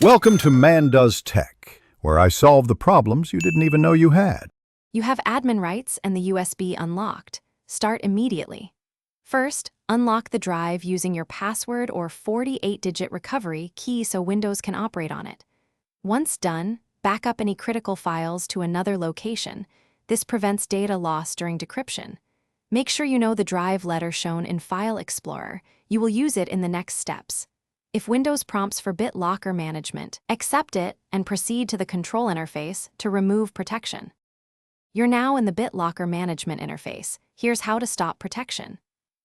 Welcome to Man Does Tech, where I solve the problems you didn't even know you had. You have admin rights and the USB unlocked. Start immediately. First, unlock the drive using your password or 48-digit recovery key so Windows can operate on it. Once done, back up any critical files to another location. This prevents data loss during decryption. Make sure you know the drive letter shown in File Explorer. You will use it in the next steps. If Windows prompts for BitLocker management, accept it and proceed to the control interface to remove protection. You're now in the BitLocker management interface. Here's how to stop protection.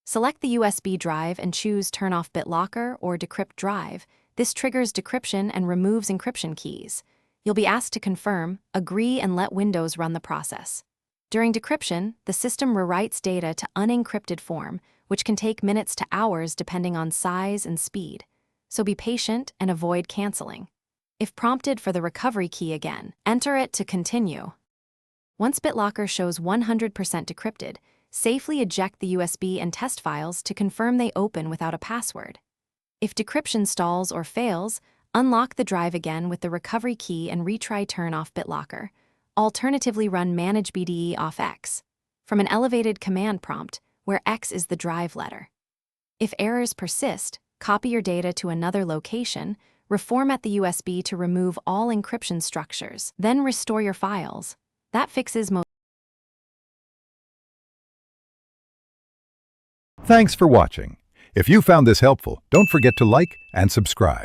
Select the USB drive and choose Turn off BitLocker or Decrypt drive. This triggers decryption and removes encryption keys. You'll be asked to confirm, agree, and let Windows run the process. During decryption, the system rewrites data to unencrypted form, which can take minutes to hours depending on size and speed. So be patient and avoid canceling. If prompted for the recovery key again, enter it to continue. Once BitLocker shows 100% decrypted, safely eject the USB and test files to confirm they open without a password. If decryption stalls or fails, unlock the drive again with the recovery key and retry turn off BitLocker. Alternatively, run manage BDE off X from an elevated command prompt where X is the drive letter. If errors persist, copy your data to another location, reformat the USB to remove all encryption structures, then restore your files. That fixes most. Thanks for watching. If you found this helpful, don't forget to like and subscribe.